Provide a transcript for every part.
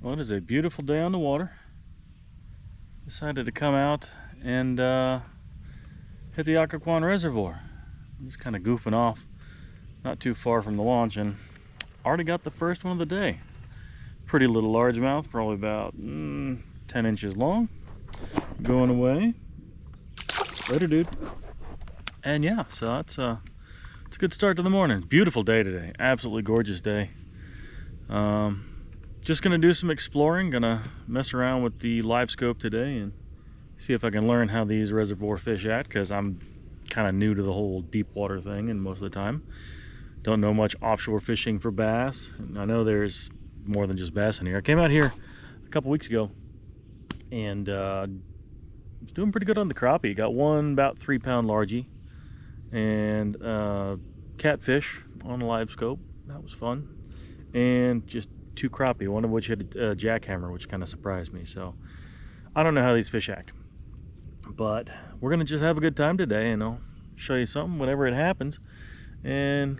Well, it is a beautiful day on the water. Decided to come out and hit the Occoquan Reservoir. I'm just kind of goofing off, not too far from the launch, and already got the first one of the day. Pretty little largemouth, probably about 10 inches long. Going away. Later, dude. And yeah, so it's a good start to the morning. Beautiful day today, absolutely gorgeous day. Just gonna do some exploring, gonna mess around with the live scope today and see if I can learn how these reservoir fish act, because I'm kind of new to the whole deep water thing, and most of the time don't know much offshore fishing for bass. And I know there's more than just bass in here. I came out here a couple weeks ago and was doing pretty good on the crappie. Got one about 3-pound largie and catfish on a live scope. That was fun. And just 2 crappie, one of which had a jackhammer, which kind of surprised me. So I don't know how these fish act, but we're gonna just have a good time today, and I'll show you something whenever it happens. And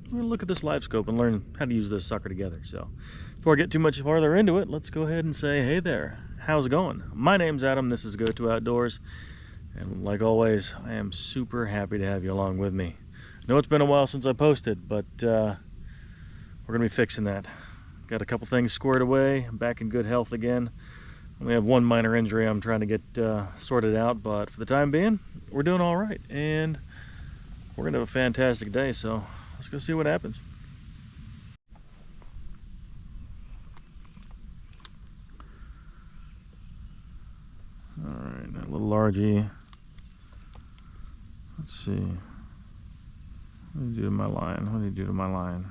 we're gonna look at this live scope and learn how to use this sucker together. So before I get too much farther into it, let's go ahead and say, hey there, how's it going? My name's Adam, this is Go To Outdoors, and like always, I am super happy to have you along with me. I know it's been a while since I posted, but we're gonna be fixing that. Got a couple things squared away. I'm back in good health again. Only have one minor injury I'm trying to get sorted out, but for the time being, we're doing all right. And we're gonna have a fantastic day, so let's go see what happens. All right, that little largie. Let's see. What do you do to my line? What do you do to my line?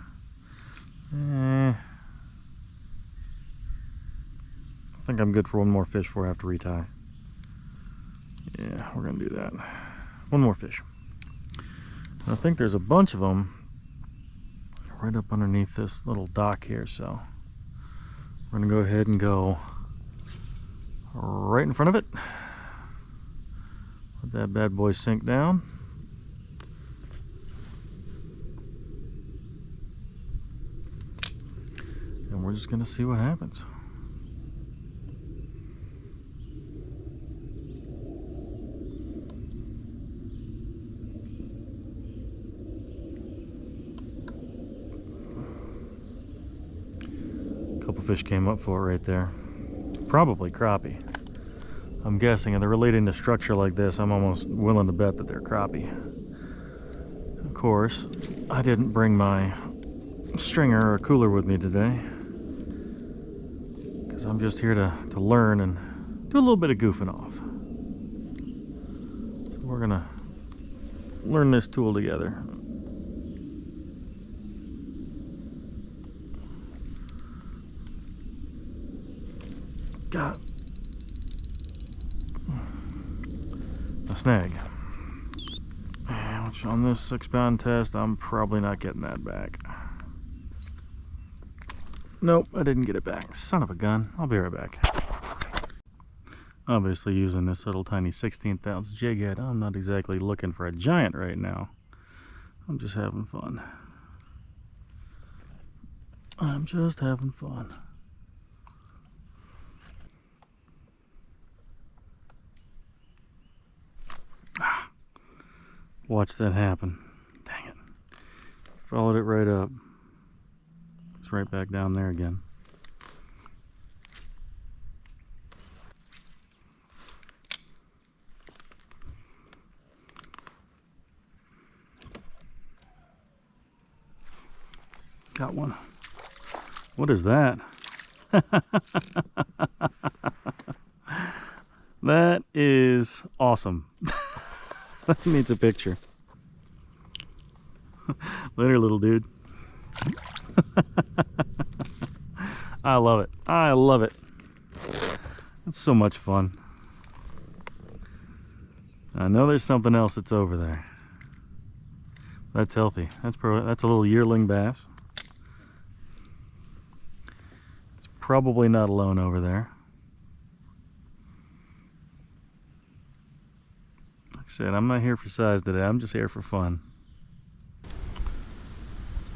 I think I'm good for one more fish before I have to retie. Yeah, we're gonna do that. One more fish. I think there's a bunch of them right up underneath this little dock here, so we're gonna go ahead and go right in front of it. Let that bad boy sink down. And we're just gonna see what happens. Couple fish came up for it right there. Probably crappie, I'm guessing, and they're relating to structure like this. I'm almost willing to bet that they're crappie. Of course, I didn't bring my stringer or cooler with me today, because I'm just here to learn and do a little bit of goofing off. So we're gonna learn this tool together. Got a snag, which on this 6-pound test, I'm probably not getting that back. Nope, I didn't get it back. Son of a gun. I'll be right back. Obviously using this little tiny 1/16 ounce jig head. I'm not exactly looking for a giant right now. I'm just having fun. I'm just having fun. Watch that happen. Dang it. Followed it right up. It's right back down there again. Got one. What is that? That is awesome. That needs a picture. Later, little dude. I love it. I love it. It's so much fun. I know there's something else that's over there. That's healthy. That's a little yearling bass. It's probably not alone over there. Like I said, I'm not here for size today. I'm just here for fun.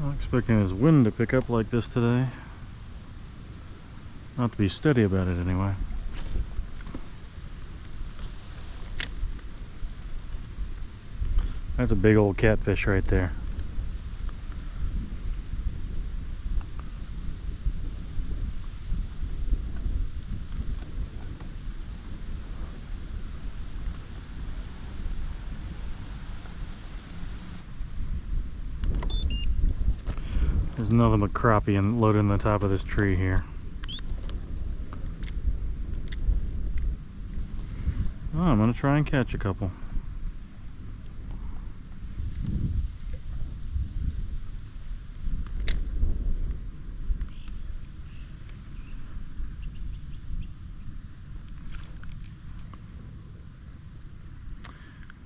I'm expecting this wind to pick up like this today. Not to be steady about it anyway. That's a big old catfish right there. There's another crappie loaded in the top of this tree here. Oh, I'm gonna try and catch a couple.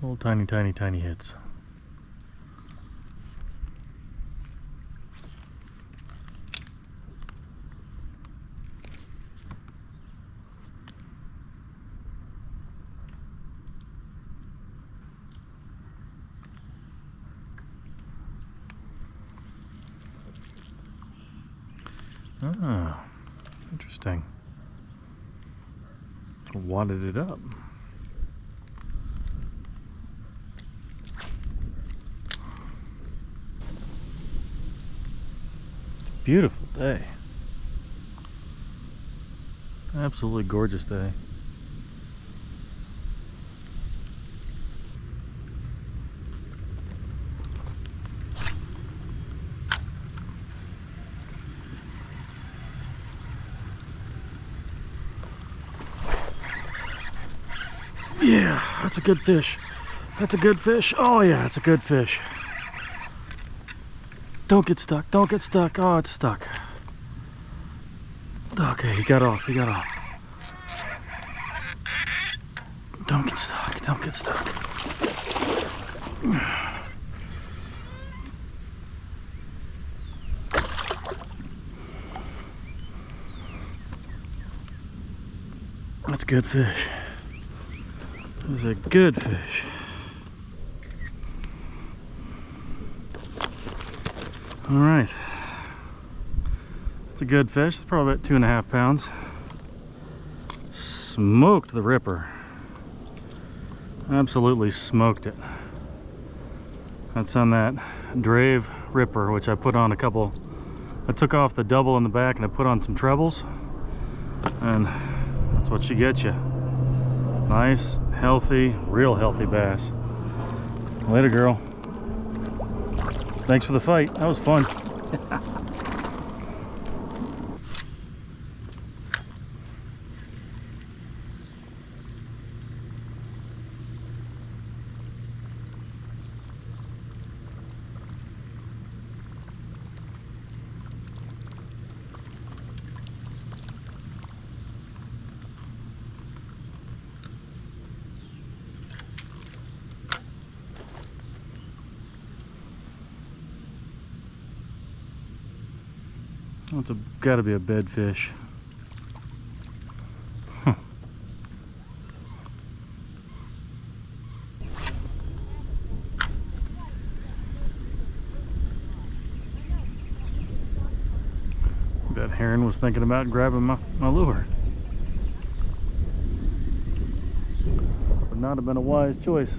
Little tiny hits. Ah, interesting. Wadded it up. Beautiful day. Absolutely gorgeous day. Yeah, that's a good fish. That's a good fish. Oh yeah, it's a good fish. Don't get stuck, don't get stuck. Oh, it's stuck. Okay, he got off, he got off. Don't get stuck, don't get stuck. That's a good fish. That was a good fish. All right. It's a good fish. It's probably about 2.5 pounds. Smoked the ripper. Absolutely smoked it. That's on that Drave ripper, which I put on a couple. I took off the double in the back and I put on some trebles. And that's what you get you. Nice, healthy, real healthy bass. Later, girl. Thanks for the fight. That was fun. That's gotta be a bedfish. Huh. That heron was thinking about grabbing my lure. Would not have been a wise choice.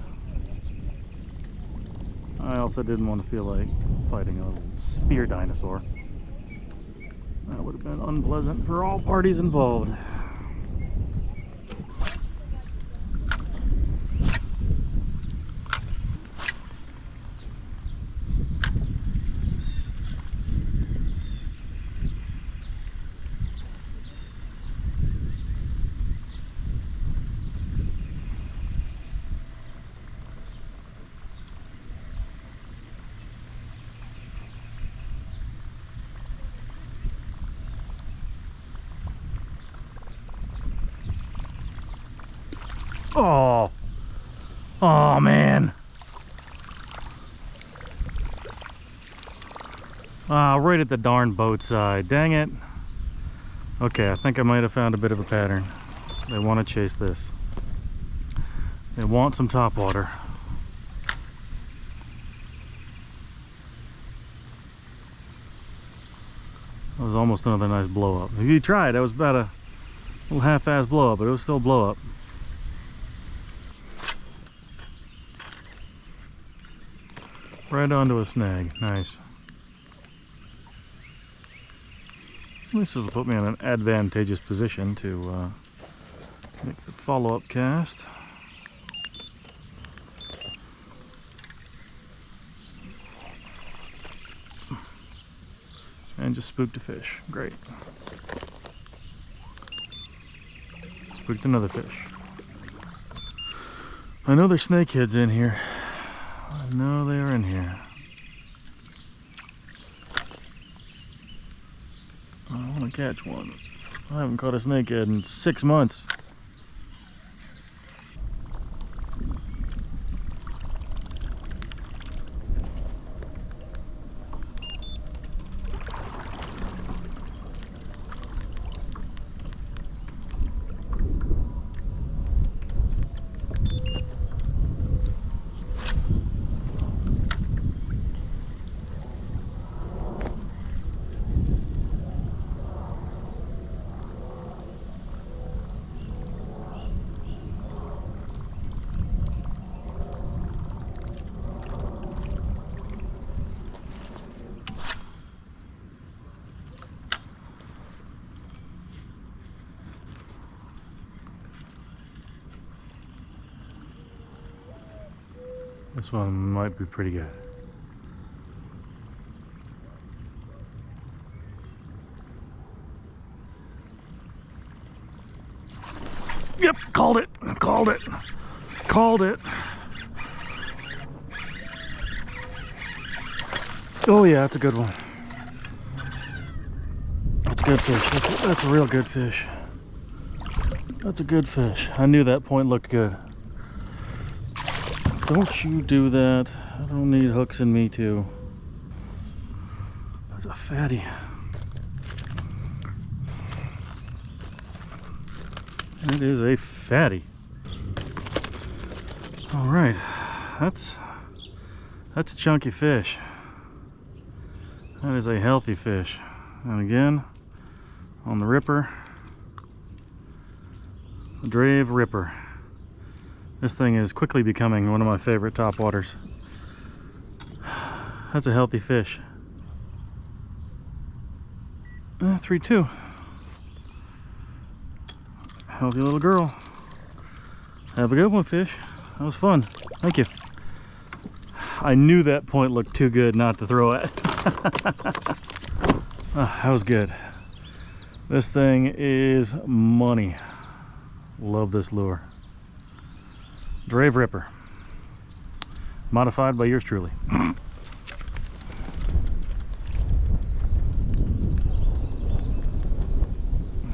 I also didn't want to feel like fighting a spear dinosaur. That would have been unpleasant for all parties involved. Oh, oh man. Right at the darn boat side. Dang it. Okay, I think I might have found a bit of a pattern. They want to chase this. They want some topwater. I was almost another nice blow up. If you tried, that was about a little half-ass blow up, but it was still a blow up. Right onto a snag. Nice. At least this will put me in an advantageous position to make the follow-up cast. And just spooked a fish. Great. Spooked another fish. I know there's snakeheads in here. I know they are in here. I want to catch one. I haven't caught a snakehead in 6 months. This one might be pretty good. Yep, called it, called it, called it. Oh yeah, that's a good one. That's a good fish. That's a real good fish. That's a good fish. I knew that point looked good. Don't you do that. I don't need hooks in me too. That's a fatty. It is a fatty. All right, that's a chunky fish. That is a healthy fish. And again, on the ripper, the Drave Ripper. This thing is quickly becoming one of my favorite topwaters. That's a healthy fish. 3-2. Healthy little girl. Have a good one, fish. That was fun. Thank you. I knew that point looked too good not to throw at. That was good. This thing is money. Love this lure. Drave Ripper. Modified by yours truly.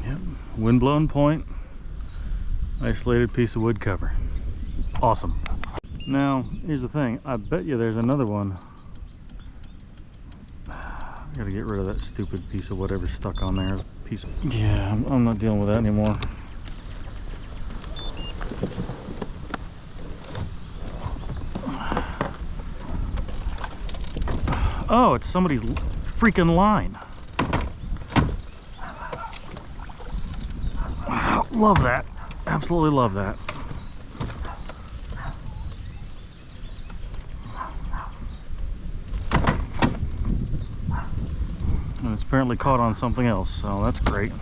Yep. Wind-blown point. Isolated piece of wood cover. Awesome. Now, here's the thing. I bet you there's another one. I gotta get rid of that stupid piece of whatever's stuck on there. Yeah, I'm not dealing with that anymore. Oh, it's somebody's freaking line. Love that. Absolutely love that. And it's apparently caught on something else, so that's great.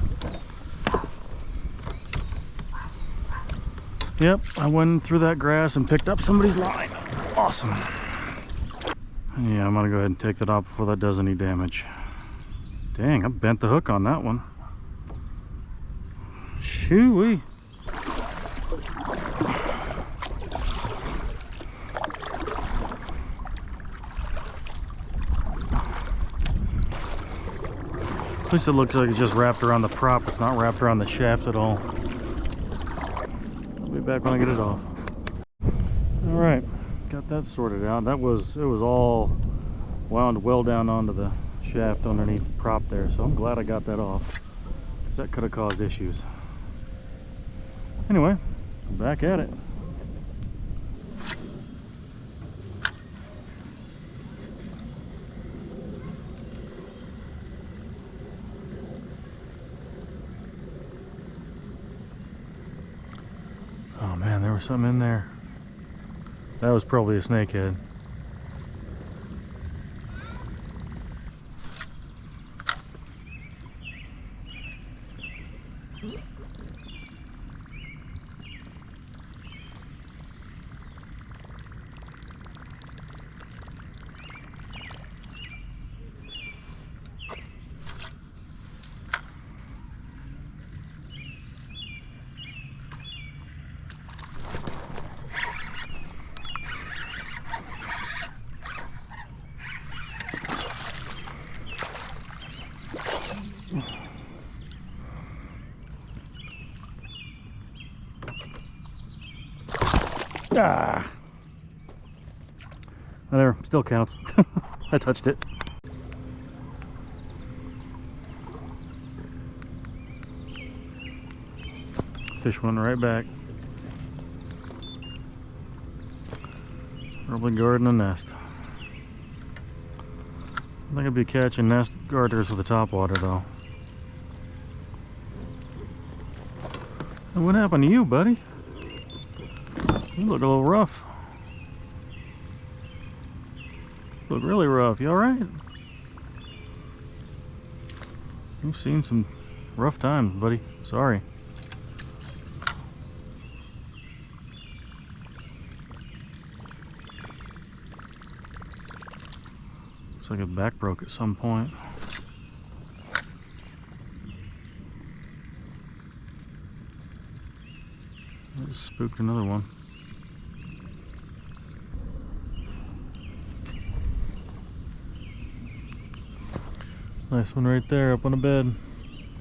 Yep, I went through that grass and picked up somebody's line. Awesome. Yeah, I'm gonna go ahead and take that off before that does any damage. Dang, I bent the hook on that one. Shoo-wee. At least it looks like it's just wrapped around the prop. It's not wrapped around the shaft at all. I'll be back when I get it off. All right. Got that sorted out. It was all wound well down onto the shaft underneath the prop there, so I'm glad I got that off, because that could have caused issues. Anyway, back at it. Oh man, there was something in there. That was probably a snakehead. Ah, whatever, still counts. I touched it. Fish went right back. Probably guarding a nest. I think I'd be catching nest garters with the topwater though. And what happened to you, buddy? You look a little rough. You look really rough. You alright? You've seen some rough times, buddy. Sorry. Looks like it back broke at some point. I just spooked another one. Nice one right there up on the bed.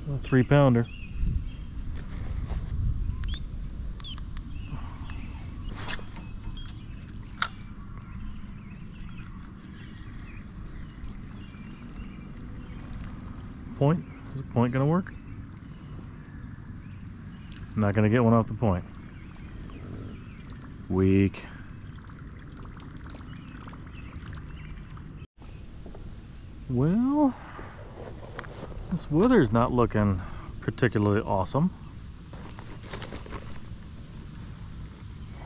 A 3-pounder. Point? Is the point gonna work? I'm not gonna get one off the point. Weak. Well, this weather's not looking particularly awesome.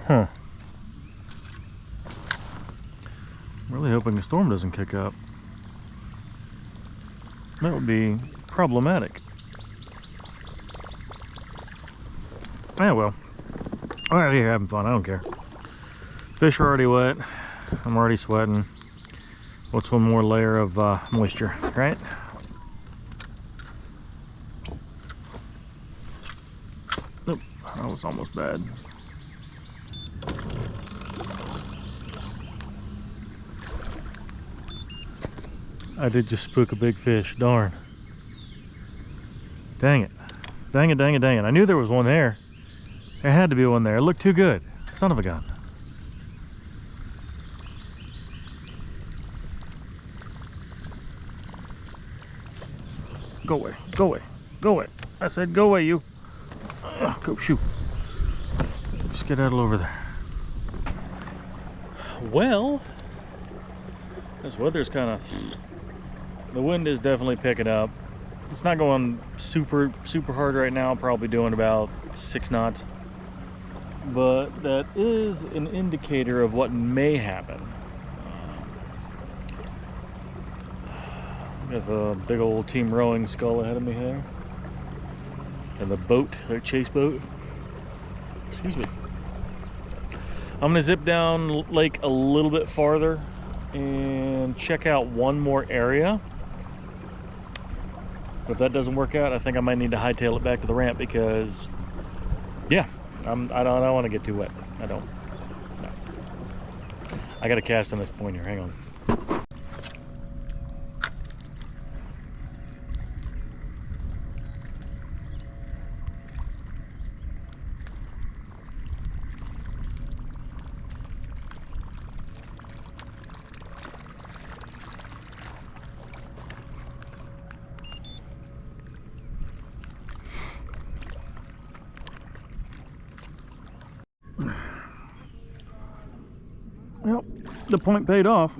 Huh. I'm really hoping the storm doesn't kick up. That would be problematic. Yeah, well, I'm out here having fun. I don't care. Fish are already wet. I'm already sweating. What's one more layer of moisture, right? Nope, that was almost bad. I did just spook a big fish, darn. Dang it. Dang it, dang it, dang it. I knew there was one there. There had to be one there. It looked too good. Son of a gun. Go away, go away, go away. I said go away, you. Go shoot. Skedaddle over there. Well, this weather's kind of... The wind is definitely picking up. It's not going super hard right now. Probably doing about 6 knots. But that is an indicator of what may happen. Got the big old team rowing skull ahead of me here. And the boat, their chase boat. Excuse me. I'm gonna zip down lake a little bit farther and check out one more area. If that doesn't work out, I think I might need to hightail it back to the ramp because, yeah, I don't want to get too wet. I don't. No. I got to cast on this point here. Hang on. Well, the point paid off.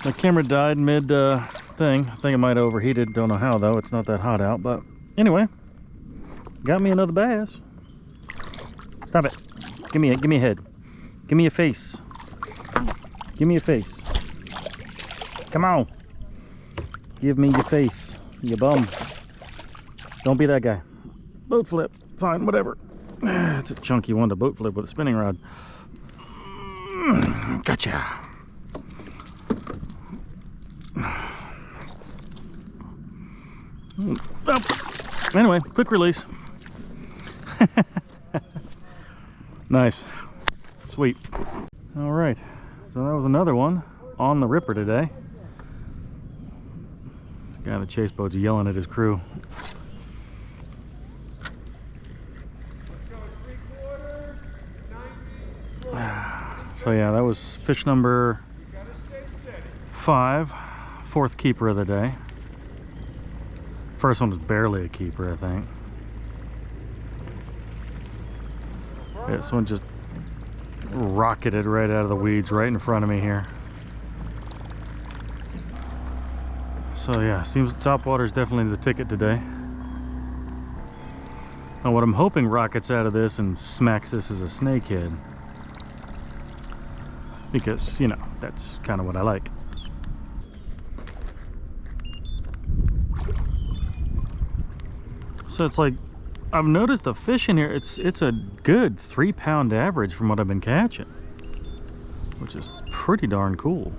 My camera died mid thing. I think it might have overheated. Don't know how though. It's not that hot out. But anyway, got me another bass. Stop it. Give me a head. Give me a face. Give me a face. Come on. Give me your face, you bum. Don't be that guy. Boat flip. Fine, whatever. It's a chunky one to boat flip with a spinning rod. Gotcha. Oh. Anyway, quick release. Nice. Sweet. All right. So that was another one on the ripper today. This guy in the chase boat's yelling at his crew. So yeah, that was fish number 5, fourth keeper of the day. First one was barely a keeper, I think. Yeah, this one just rocketed right out of the weeds right in front of me here. So yeah, seems Topwater is definitely the ticket today. Now what I'm hoping rockets out of this and smacks this is a snakehead. Because, you know, that's kind of what I like. So it's like, I've noticed the fish in here, it's a good 3-pound average from what I've been catching, which is pretty darn cool.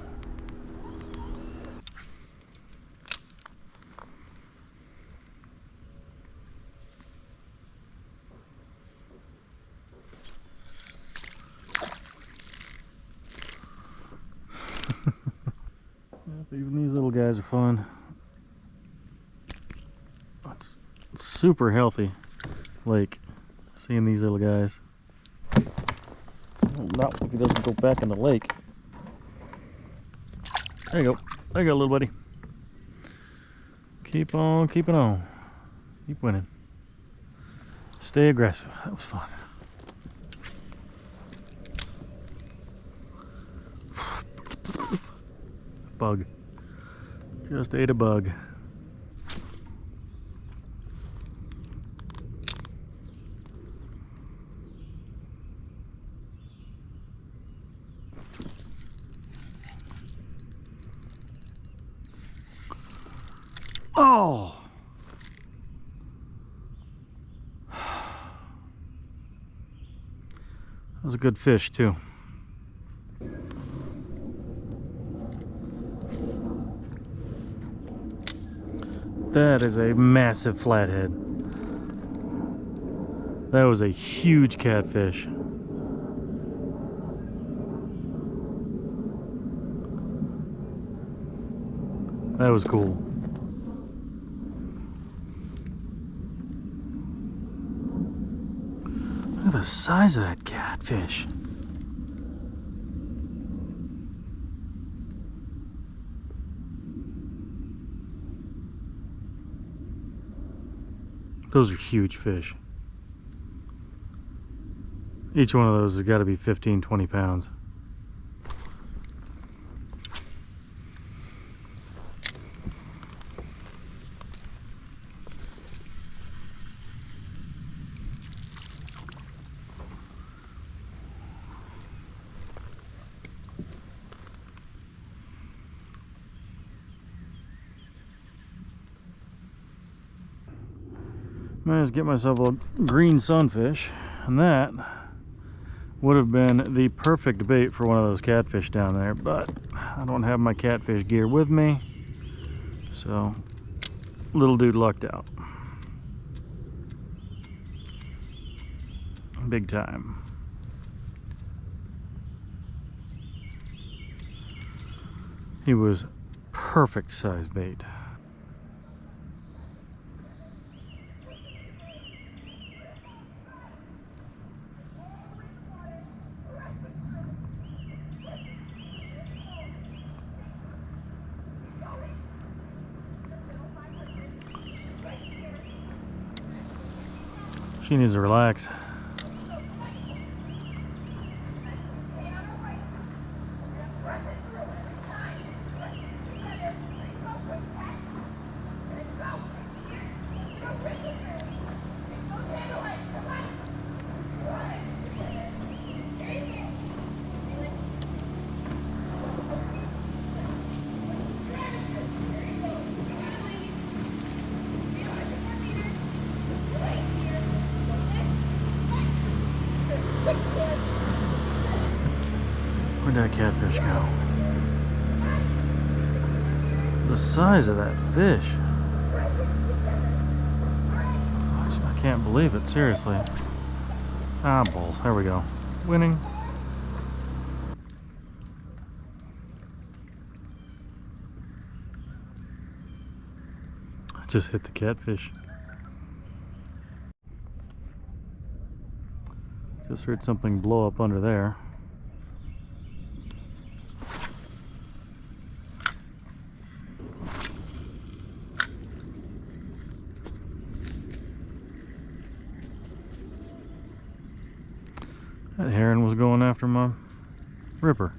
Even these little guys are fun. It's super healthy lake, seeing these little guys. Well, not if he doesn't go back in the lake. There you go. There you go, little buddy. Keep on keeping on. Keep winning. Stay aggressive. That was fun. Bug. Just ate a bug. Oh! That was a good fish too. That is a massive flathead. That was a huge catfish. That was cool. Look at the size of that catfish. Those are huge fish. Each one of those has got to be 15, 20 pounds. Managed to get myself a green sunfish, and that would have been the perfect bait for one of those catfish down there, but I don't have my catfish gear with me, so little dude lucked out. Big time. He was perfect size bait. She needs to relax. that catfish go. The size of that fish. I can't believe it, seriously. Ah, balls. There we go. Winning. I just hit the catfish. Just heard something blow up under there. That heron was going after my ripper.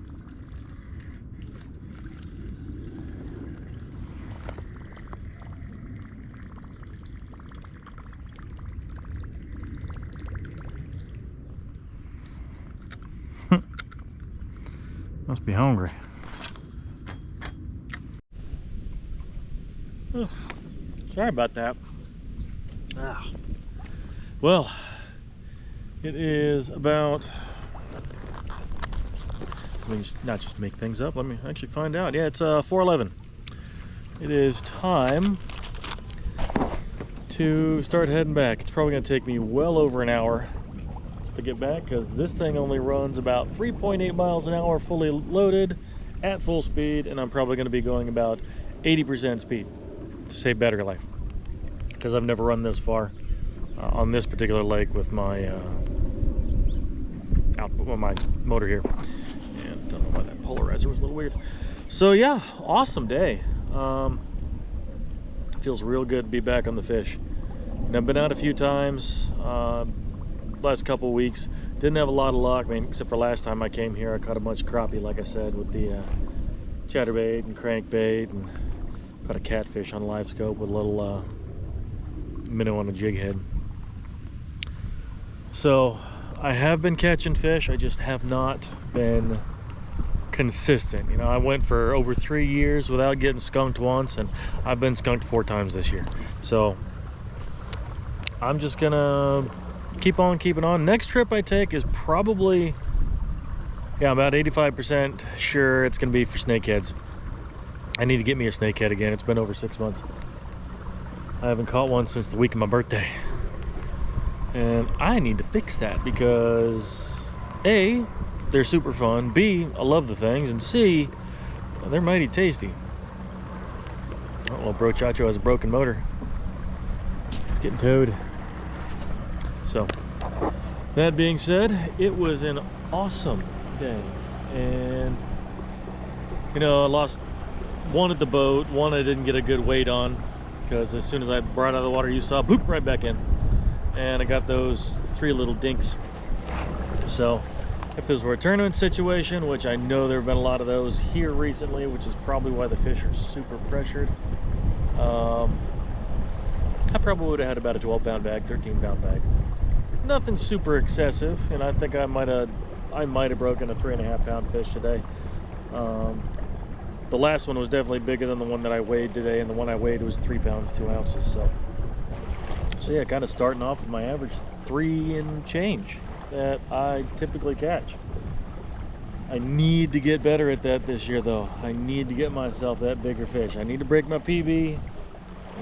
Must be hungry. Oh, sorry about that. Well, it is about, let me not just make things up, let me actually find out. Yeah, it's 4:11. It is time to start heading back. It's probably going to take me well over an hour to get back because this thing only runs about 3.8 miles an hour fully loaded at full speed, and I'm probably going to be going about 80% speed to save battery life because I've never run this far on this particular lake with my my motor here. And I don't know why that polarizer was a little weird. So yeah, awesome day. Feels real good to be back on the fish. And I've been out a few times last couple weeks. Didn't have a lot of luck. I mean, except for last time I came here, I caught a bunch of crappie, like I said, with the chatterbait and crankbait, and caught a catfish on live scope with a little minnow on a jig head. So I have been catching fish, I just have not been consistent. You know, I went for over 3 years without getting skunked once, and I've been skunked 4 times this year. So I'm just gonna keep on keeping on. Next trip I take is probably, yeah, about 85% sure it's gonna be for snakeheads. I need to get me a snakehead again. It's been over 6 months. I haven't caught one since the week of my birthday. And I need to fix that because A, they're super fun, B, I love the things, and C, they're mighty tasty. Oh, well, Bro Chacho has a broken motor. It's getting towed. So, that being said, it was an awesome day. And, you know, I lost one at the boat, one I didn't get a good weight on, because as soon as I brought out of the water, you saw, boop, right back in. And I got those 3 little dinks. So if this were a tournament situation, which I know there have been a lot of those here recently, which is probably why the fish are super pressured, I probably would have had about a 12-pound bag, 13-pound bag. Nothing super excessive, and I think I might have broken a 3.5-pound fish today. The last one was definitely bigger than the one that I weighed today, and the one I weighed was 3 pounds 2 ounces. So yeah, kind of starting off with my average 3 and change that I typically catch. I need to get better at that this year though. I need to get myself that bigger fish. I need to break my PB.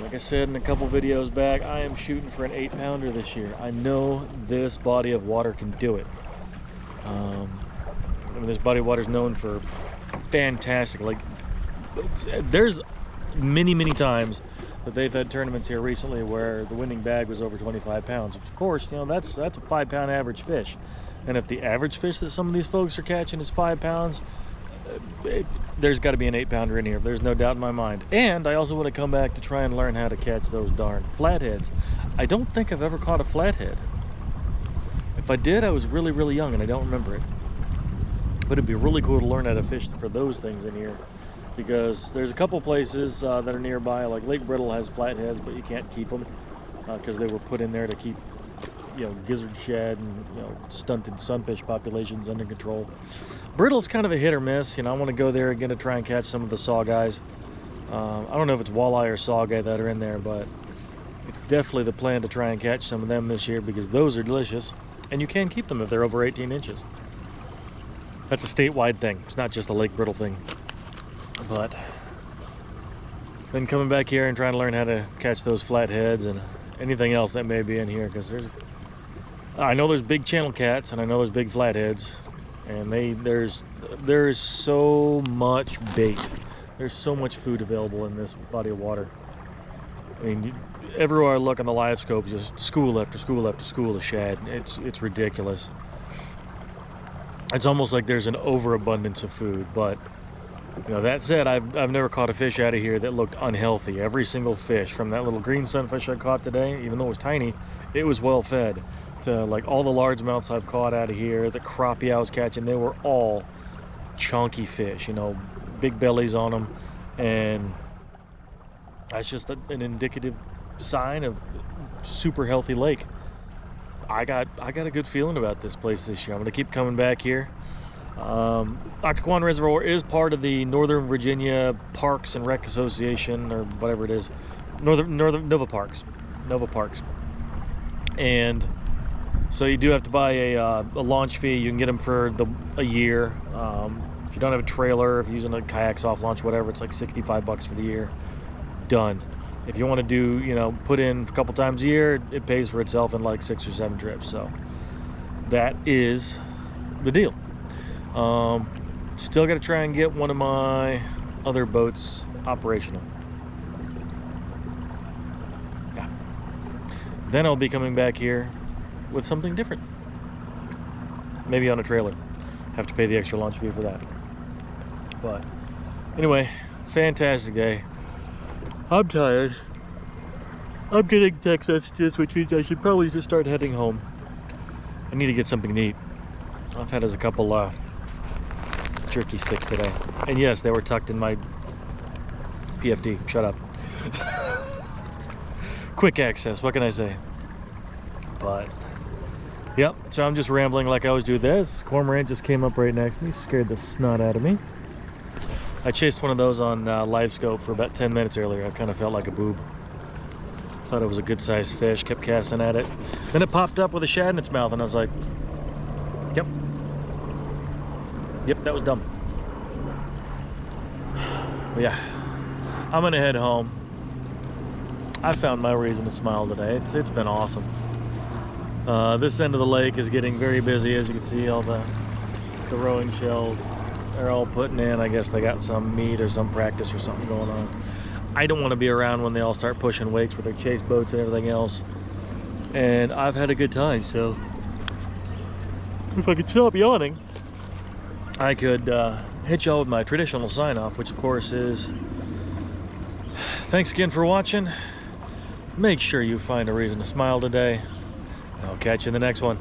Like I said in a couple videos back, I am shooting for an 8-pounder this year. I know this body of water can do it. I mean, this body of water is known for fantastic, like there's many times that they've had tournaments here recently where the winning bag was over 25 pounds, which of course, you know, that's a 5-pound average fish. And if the average fish that some of these folks are catching is 5 pounds, there's got to be an 8-pounder in here. There's no doubt in my mind. And I also want to come back to try and learn how to catch those darn flatheads. I don't think I've ever caught a flathead. If I did, I was really young and I don't remember it. But it'd be really cool to learn how to fish for those things in here, because there's a couple places that are nearby, like Lake Brittle has flatheads, but you can't keep them because they were put in there to keep, you know, gizzard shad and, you know, stunted sunfish populations under control. Brittle's kind of a hit or miss. You know, I want to go there again to try and catch some of the saw guys. I don't know if it's walleye or saw guy that are in there, but it's definitely the plan to try and catch some of them this year because those are delicious, and you can keep them if they're over 18 inches. That's a statewide thing. It's not just a Lake Brittle thing. But been coming back here and trying to learn how to catch those flatheads and anything else that may be in here, because I know there's big channel cats and I know there's big flatheads, and there's so much bait. There's so much food available in this body of water. I mean, everywhere I look on the live scope, just school after school after school of shad. It's ridiculous. It's almost like there's an overabundance of food. But you know, that said, I've never caught a fish out of here that looked unhealthy. Every single fish, from that little green sunfish I caught today, even though it was tiny, it was well fed. To like all the largemouths I've caught out of here, the crappie I was catching, they were all chunky fish, you know, big bellies on them, and that's just an indicative sign of super healthy lake. I got a good feeling about this place this year. I'm gonna keep coming back here. Occoquan Reservoir is part of the Northern Virginia Parks and Rec Association, or whatever it is, Nova Parks, and so you do have to buy a launch fee. You can get them for a year. If you don't have a trailer, if you're using a kayak soft launch, whatever, it's like $65 for the year. Done. If you want to do, you know, put in a couple times a year, it pays for itself in like 6 or 7 trips. So that is the deal. Still got to try and get one of my other boats operational. Yeah. Then I'll be coming back here with something different. Maybe on a trailer. Have to pay the extra launch fee for that. But anyway, fantastic day. I'm tired. I'm getting text messages, which means I should probably just start heading home. I need to get something to eat. I've had a couple jerky sticks today. And yes, they were tucked in my PFD. Shut up. Quick access, what can I say? But yep, so I'm just rambling like I always do. This cormorant just came up right next to me, scared the snot out of me. I chased one of those on live scope for about 10 minutes earlier. I kind of felt like a boob. Thought it was a good sized fish, kept casting at it. Then it popped up with a shad in its mouth and I was like, yep, that was dumb. But yeah, I'm gonna head home. I found my reason to smile today. It's been awesome. This end of the lake is getting very busy. As you can see, all the rowing shells are all putting in. I guess they got some meet or some practice or something going on. I don't want to be around when they all start pushing wakes with their chase boats and everything else. And I've had a good time, so if I could stop yawning, I could hit y'all with my traditional sign-off, which of course is, thanks again for watching. Make sure you find a reason to smile today. I'll catch you in the next one.